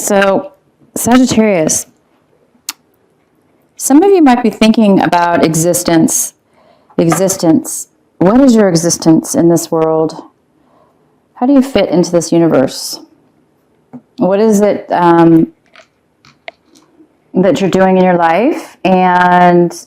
So, Sagittarius, some of you might be thinking about existence. Existence. What is your existence in this world? How do you fit into this universe? What is it that you're doing in your life? And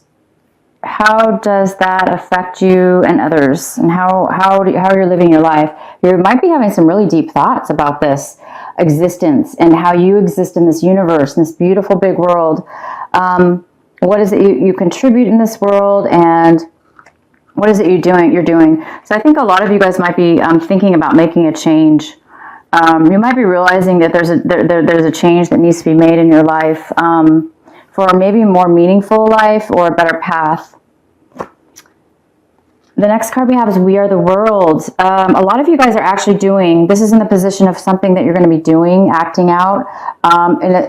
how does that affect you and others? And how you're living your life? You might be having some really deep thoughts about this existence and how you exist in this universe, in this beautiful big world. What is it you contribute in this world, and what is it you're doing? So I think a lot of you guys might be thinking about making a change. You might be realizing that there's a change that needs to be made in your life for maybe a more meaningful life or a better path. The next card we have is We Are the World. A lot of you guys are actually doing, this is in the position of something that you're going to be doing, acting out.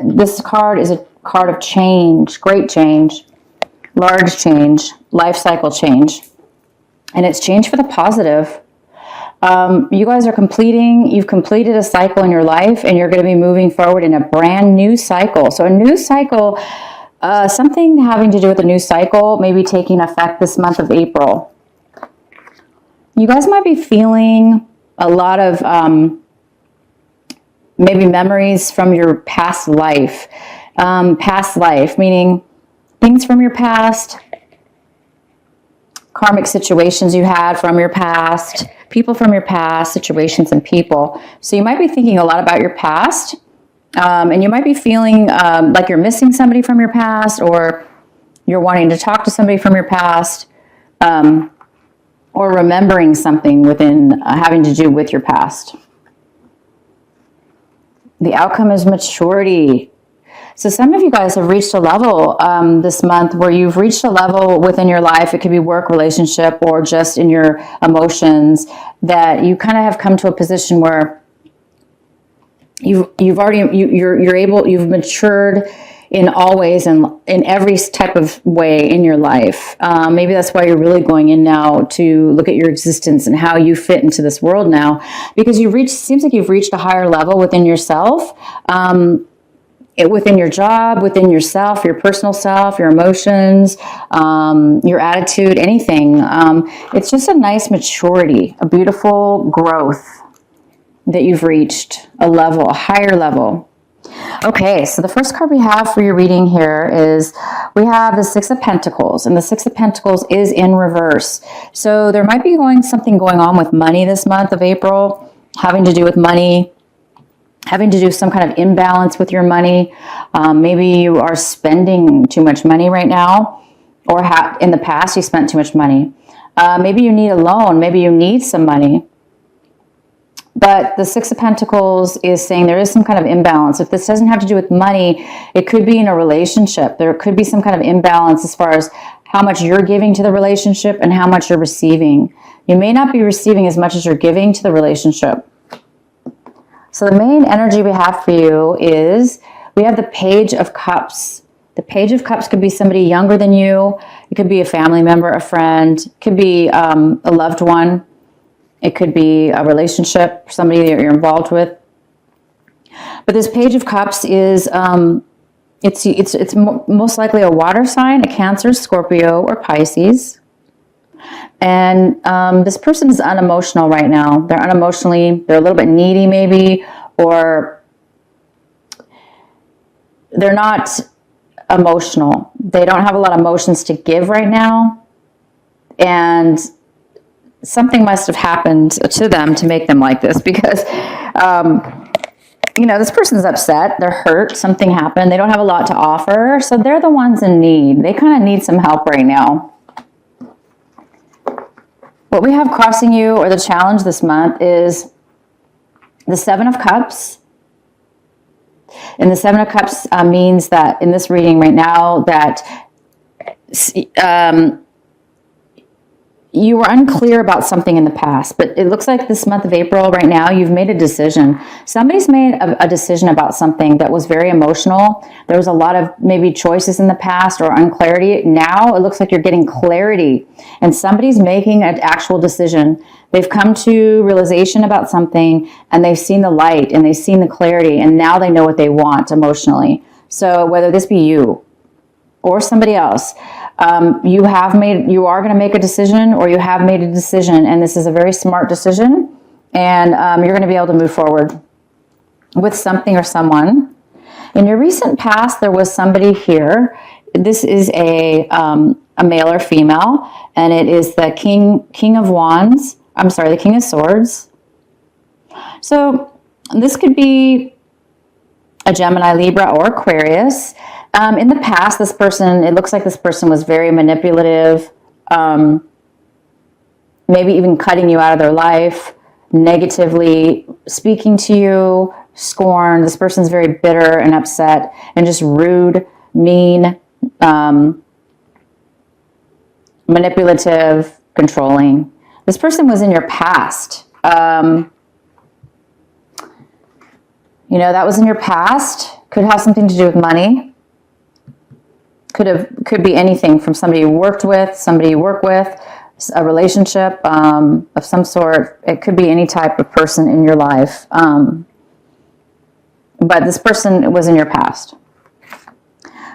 This card is a card of change, great change, large change, life cycle change. And it's change for the positive. You guys you've completed a cycle in your life, and you're going to be moving forward in a brand new cycle. So a new cycle, something having to do with a new cycle may be taking effect this month of April. You guys might be feeling a lot of maybe memories from your past life. Past life, meaning things from your past, karmic situations you had from your past, people from your past, situations and people. So you might be thinking a lot about your past, and you might be feeling like you're missing somebody from your past, or you're wanting to talk to somebody from your past, or remembering something within having to do with your past. The outcome is maturity. So some of you guys have reached a level this month where you've reached a level within your life. It could be work, relationship, or just in your emotions, that you kind of have come to a position where you've matured in all ways and in every type of way in your life. Maybe that's why you're really going in now to look at your existence and how you fit into this world now, because seems like you've reached a higher level within yourself. Within your job, within yourself, your personal self, your emotions, your attitude, anything. It's just a nice maturity, a beautiful growth that you've reached, a higher level. Okay, so the first card we have for your reading here is we have the Six of Pentacles, and the Six of Pentacles is in reverse. So there might be something going on with money this month of April, having to do with money, having to do some kind of imbalance with your money. Maybe you are spending too much money right now, or in the past you spent too much money. Maybe you need a loan. Maybe you need some money. But the Six of Pentacles is saying there is some kind of imbalance. If this doesn't have to do with money, it could be in a relationship. There could be some kind of imbalance as far as how much you're giving to the relationship and how much you're receiving. You may not be receiving as much as you're giving to the relationship. So the main energy we have for you is we have the Page of Cups. The Page of Cups could be somebody younger than you. It could be a family member, a friend. It could be a loved one. It could be a relationship, somebody that you're involved with. But this Page of Cups is, it's most likely a water sign, a Cancer, Scorpio, or Pisces. And this person is unemotional right now. They're a little bit needy maybe, or they're not emotional. They don't have a lot of emotions to give right now. And something must have happened to them to make them like this, because, this person's upset. They're hurt. Something happened. They don't have a lot to offer. So they're the ones in need. They kind of need some help right now. What we have crossing you, or the challenge this month, is the Seven of Cups. And the Seven of Cups means that in this reading right now that you were unclear about something in the past, but it looks like this month of April right now, you've made a decision. Somebody's made a decision about something that was very emotional. There was a lot of maybe choices in the past or unclarity. Now it looks like you're getting clarity and somebody's making an actual decision. They've come to realization about something and they've seen the light and they've seen the clarity and now they know what they want emotionally. So whether this be you or somebody else, you are going to make a decision or you have made a decision, and this is a very smart decision, and you're going to be able to move forward with something or someone. In your recent past, there was somebody here. This is a male or female, and it is the King of Wands. I'm sorry, the King of Swords. So this could be a Gemini, Libra, or Aquarius. In the past, this person, it looks like this person was very manipulative, maybe even cutting you out of their life, negatively speaking to you, scorn. This person's very bitter and upset and just rude, mean, manipulative, controlling. This person was in your past. That was in your past. Could have something to do with money. Could be anything from somebody you worked with, somebody you work with, a relationship of some sort. It could be any type of person in your life. But this person was in your past.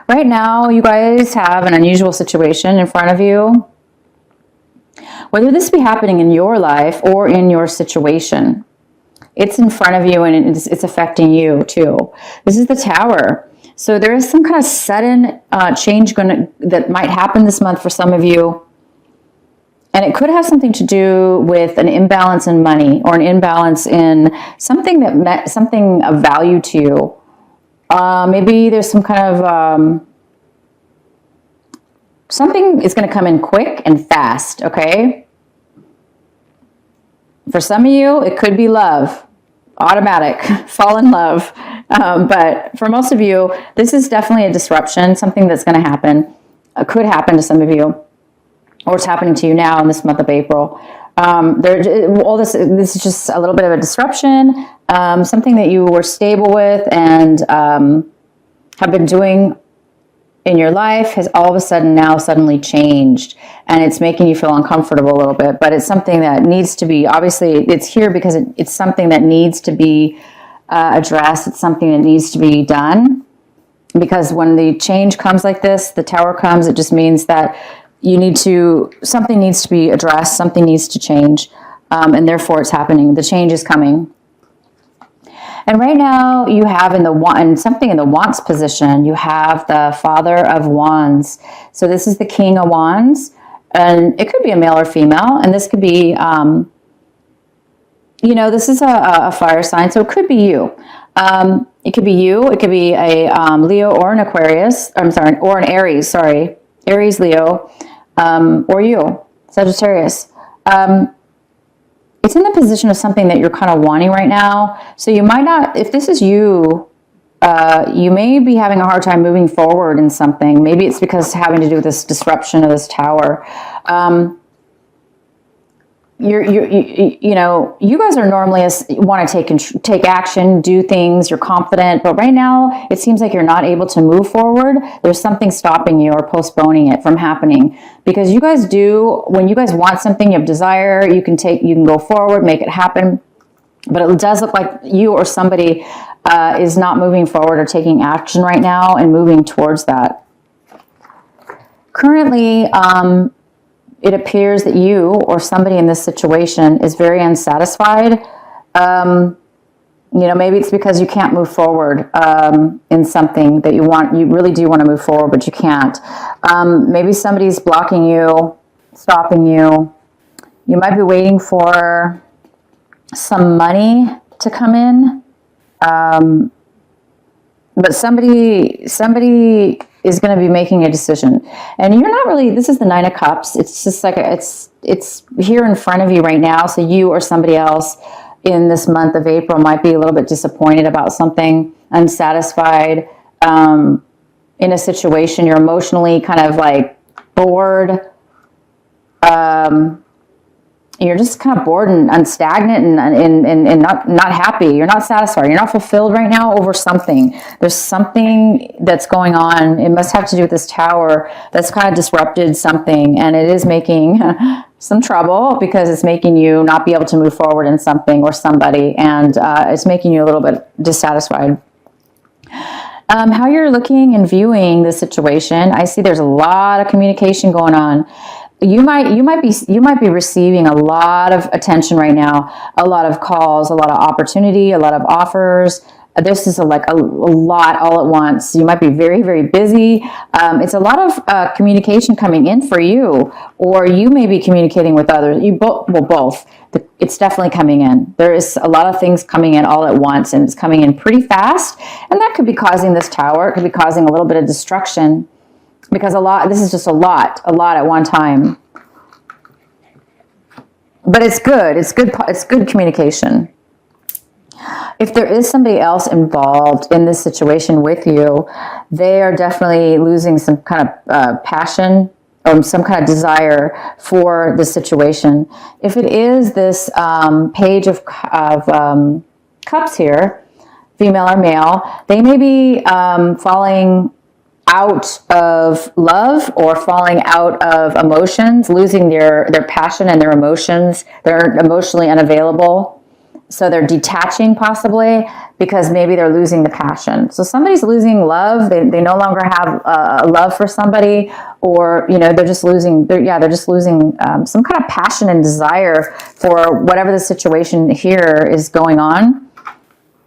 Right now, you guys have an unusual situation in front of you. Whether this be happening in your life or in your situation, it's in front of you and it's affecting you too. This is the Tower. So there is some kind of sudden change that might happen this month for some of you. And it could have something to do with an imbalance in money or an imbalance in something that meant something of value to you. Maybe there's some kind of something is going to come in quick and fast, okay? For some of you, it could be love. Automatic, fall in love. But for most of you, this is definitely a disruption, something that's going to happen, could happen to some of you, or it's happening to you now in this month of April. This is just a little bit of a disruption, something that you were stable with and have been doing in your life has all of a sudden now suddenly changed, and it's making you feel uncomfortable a little bit, but it's something that needs to be, obviously it's here because it's something that needs to be addressed. It's something that needs to be done, because when the change comes like this, the Tower comes, it just means that something needs to be addressed, something needs to change, and therefore it's happening. The change is coming. And right now you have something in the Wands position, you have the Father of Wands. So this is the King of Wands, and it could be a male or female, and this could be, this is a fire sign, so it could be you. It could be you, it could be a Leo or an Aquarius, or an Aries, Aries, Leo, or you, Sagittarius. It's in the position of something that you're kind of wanting right now. So you might not, if this is you, you may be having a hard time moving forward in something. Maybe it's because having to do with this disruption of this Tower. You guys are normally want to take action, do things, you're confident, but right now it seems like you're not able to move forward. There's something stopping you or postponing it from happening, because when you guys want something, you have desire, you can go forward, make it happen, but it does look like you or somebody is not moving forward or taking action right now and moving towards that. Currently, it appears that you or somebody in this situation is very unsatisfied. Maybe it's because you can't move forward in something that you want. You really do want to move forward, but you can't. Maybe somebody's blocking you, stopping you. You might be waiting for some money to come in. But somebody is going to be making a decision, and you're not really, this is the Nine of Cups. It's just like, it's here in front of you right now. So you or somebody else in this month of April might be a little bit disappointed about something, unsatisfied, in a situation. You're emotionally kind of like bored, you're just kind of bored and stagnant and not happy. You're not satisfied. You're not fulfilled right now over something. There's something that's going on. It must have to do with this Tower that's kind of disrupted something, and it is making some trouble because it's making you not be able to move forward in something or somebody, and it's making you a little bit dissatisfied. How you're looking and viewing the situation, I see there's a lot of communication going on. You might be receiving a lot of attention right now, a lot of calls, a lot of opportunity, a lot of offers. This is like a lot all at once. You might be very, very busy. It's a lot of communication coming in for you, or you may be communicating with others. Both. It's definitely coming in. There is a lot of things coming in all at once, and it's coming in pretty fast. And that could be causing this Tower. It could be causing a little bit of destruction. Because this is just a lot at one time. But it's good. It's good communication. If there is somebody else involved in this situation with you, they are definitely losing some kind of passion or some kind of desire for the situation. If it is this Page of Cups here, female or male, they may be falling out of love or falling out of emotions, losing their passion and their emotions. They're emotionally unavailable. So they're detaching possibly because maybe they're losing the passion. So somebody's losing love. They no longer have a love for somebody, or, they're just losing, some kind of passion and desire for whatever the situation here is going on.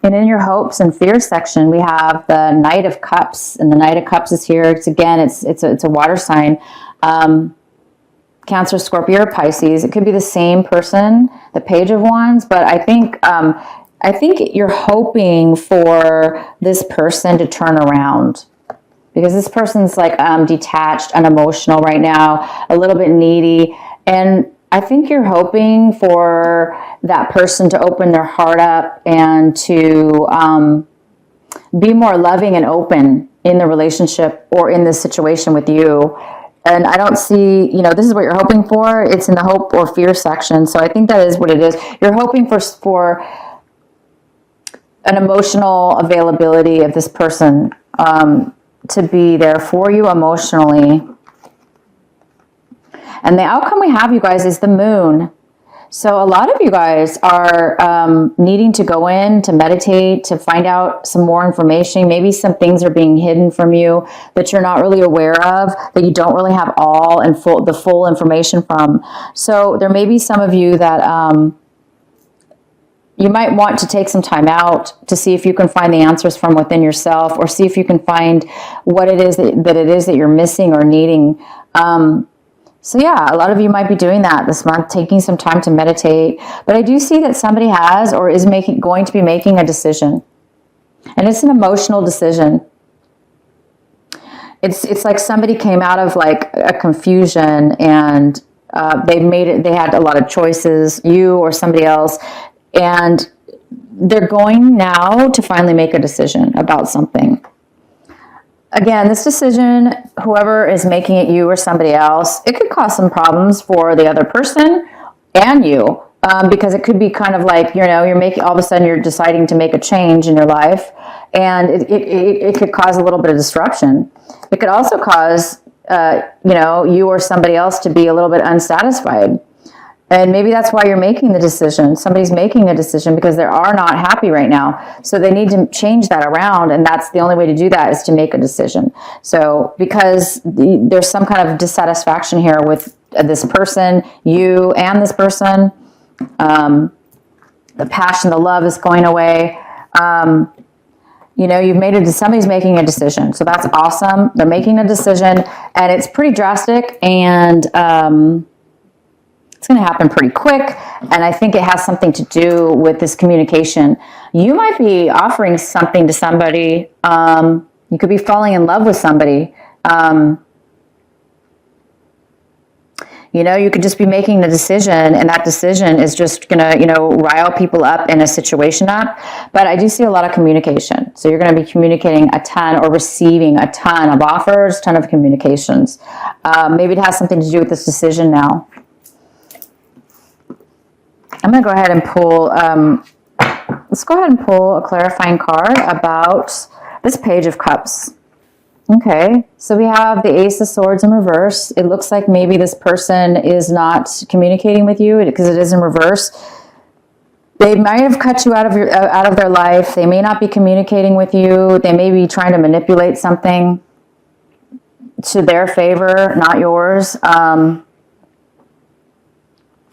And in your hopes and fears section, we have the Knight of Cups, and the Knight of Cups is here. It's a water sign, Cancer, Scorpio, or Pisces. It could be the same person, the Page of Wands, but I think you're hoping for this person to turn around, because this person's like detached, unemotional right now, a little bit needy, and I think you're hoping for that person to open their heart up and to be more loving and open in the relationship or in this situation with you. And I don't see, this is what you're hoping for. It's in the hope or fear section. So I think that is what it is. You're hoping for an emotional availability of this person to be there for you emotionally. And the outcome we have, you guys, is the Moon. So a lot of you guys are needing to go in, to meditate, to find out some more information. Maybe some things are being hidden from you that you're not really aware of, that you don't really have the full information from. So there may be some of you that you might want to take some time out to see if you can find the answers from within yourself, or see if you can find what it is that you're missing or needing. So yeah, a lot of you might be doing that this month, taking some time to meditate. But I do see that somebody has or is going to be making a decision. And it's an emotional decision. It's like somebody came out of like a confusion, and they had a lot of choices, you or somebody else, and they're going now to finally make a decision about something. Again, this decision, whoever is making it, you or somebody else, it could cause some problems for the other person and you, because it could be kind of like, you're making, all of a sudden you're deciding to make a change in your life, and it could cause a little bit of disruption. It could also cause, you or somebody else to be a little bit unsatisfied. And maybe that's why you're making the decision. Somebody's making a decision because they are not happy right now. So they need to change that around. And that's the only way to do that, is to make a decision. So because there's some kind of dissatisfaction here with this person, you and this person, the passion, the love is going away. Somebody's making a decision. So that's awesome. They're making a decision, and it's pretty drastic, and it's going to happen pretty quick, and I think it has something to do with this communication. You might be offering something to somebody. You could be falling in love with somebody. You could just be making the decision, and that decision is just going to, rile people up in a situation up. But I do see a lot of communication. So you're going to be communicating a ton or receiving a ton of offers, ton of communications. Maybe it has something to do with this decision now. I'm going to go ahead and pull, let's go ahead and pull a clarifying card about this Page of Cups. Okay, so we have the Ace of Swords in reverse. It looks like maybe this person is not communicating with you because it is in reverse. They might have cut you out of their life. They may not be communicating with you. They may be trying to manipulate something to their favor, not yours.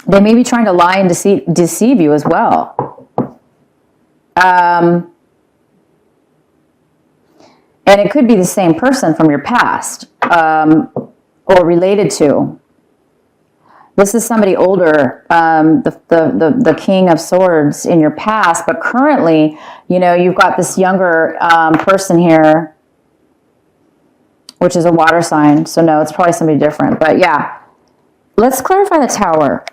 They may be trying to lie and deceive you as well. And it could be the same person from your past, or related to. This is somebody older, the King of Swords in your past, but currently, you know, you've got this younger person here, which is a water sign. So no, it's probably somebody different. But yeah, let's clarify the Tower.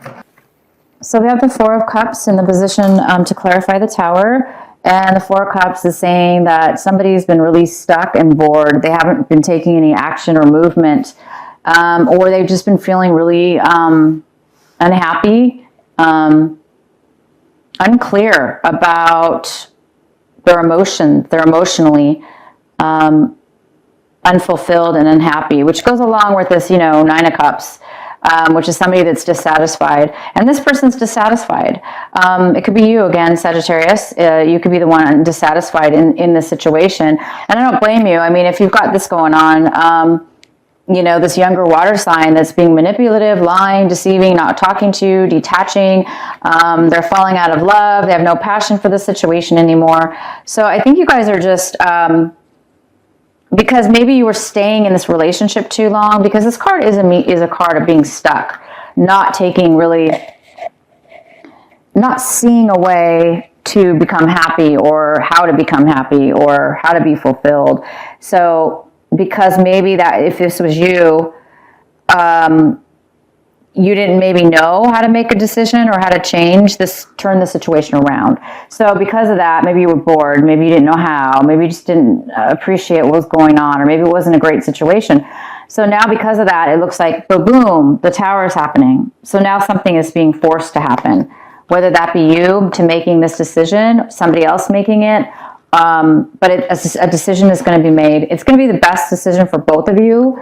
So we have the Four of Cups in the position to clarify the Tower. And the Four of Cups is saying that somebody's been really stuck and bored. They haven't been taking any action or movement. Or they've just been feeling really unhappy, unclear about their emotions. They're emotionally unfulfilled and unhappy, which goes along with this, you know, Nine of Cups, which is somebody that's dissatisfied. And this person's dissatisfied. It could be you again, Sagittarius. You could be the one dissatisfied in this situation. And I don't blame you. I mean, if you've got this going on, you know, this younger water sign that's being manipulative, lying, deceiving, not talking to you, detaching, they're falling out of love, they have no passion for the situation anymore. So I think you guys are just, because maybe you were staying in this relationship too long, because this card is a card of being stuck, not taking really, not seeing a way to become happy, or how to become happy, or how to be fulfilled. So because maybe that if this was you, you didn't maybe know how to make a decision or how to turn the situation around. So because of that, maybe you were bored, maybe you didn't know how, maybe you just didn't appreciate what was going on, or maybe it wasn't a great situation. So now because of that, it looks like, boom, the Tower is happening. So now something is being forced to happen, whether that be you to making this decision, somebody else making it, but a decision is going to be made. It's going to be the best decision for both of you,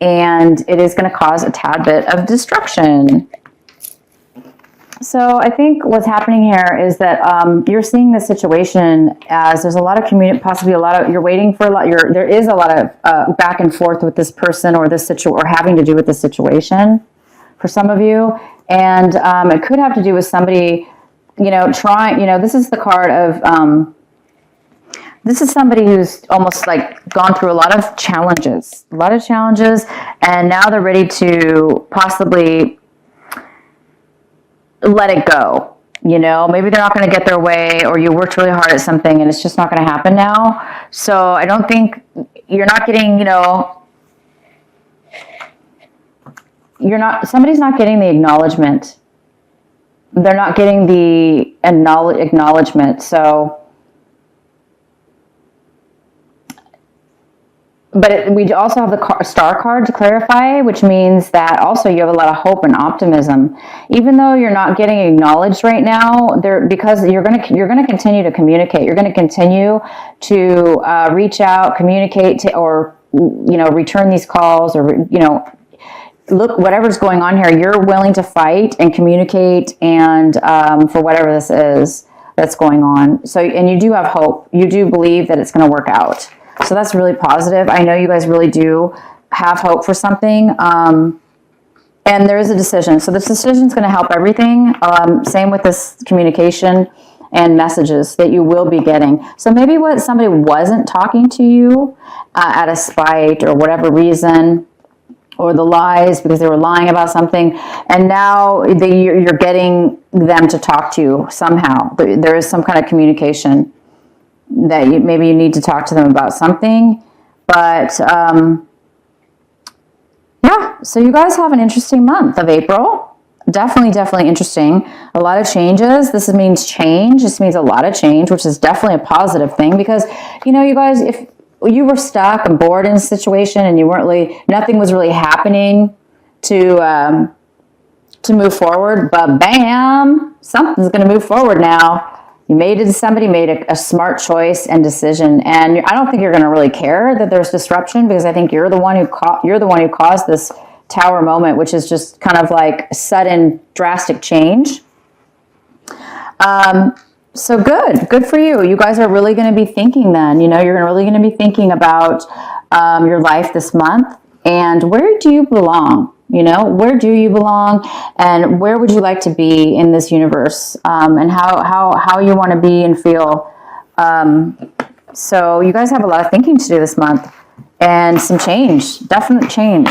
and it is going to cause a tad bit of destruction. So I think what's happening here is that you're seeing the situation as there's a lot of possibly a lot of, you're waiting for a lot, there is a lot of back and forth with this person or this or having to do with this situation for some of you, and it could have to do with somebody, you know, trying, you know, this is the card of this is somebody who's almost like gone through a lot of challenges, and now they're ready to possibly let it go. You know, maybe they're not going to get their way, or you worked really hard at something and it's just not going to happen now. So I don't think you're not getting, you know, somebody's not getting the acknowledgement. They're not getting the acknowledgement. So, but we also have the Star card to clarify, which means that also you have a lot of hope and optimism, even though you're not getting acknowledged right now. Because you're going to continue to communicate. You're going to continue to reach out, communicate, or you know, return these calls, or you know, look, whatever's going on here, you're willing to fight and communicate, and for whatever this is that's going on. So, and you do have hope. You do believe that it's going to work out. So that's really positive. I know you guys really do have hope for something. And there is a decision. So this decision is going to help everything. Same with this communication and messages that you will be getting. So maybe somebody wasn't talking to you out of spite or whatever reason, or the lies because they were lying about something, and now you're getting them to talk to you somehow. There is some kind of communication that maybe you need to talk to them about something. But yeah, so you guys have an interesting month of April. Definitely interesting. A lot of changes. This means change. This means a lot of change, which is definitely a positive thing, because, you know, you guys, if you were stuck and bored in a situation and you weren't really, nothing was really happening to to move forward, but bam, something's going to move forward now. Somebody made a smart choice and decision, and I don't think you're going to really care that there's disruption, because I think you're the one who caused this Tower moment, which is just kind of like sudden, drastic change. So good for you. You guys are really going to be thinking then, you're really going to be thinking about your life this month, and where do you belong? Where do you belong, and where would you like to be in this universe, and how you want to be and feel. So you guys have a lot of thinking to do this month, and some change, definite change.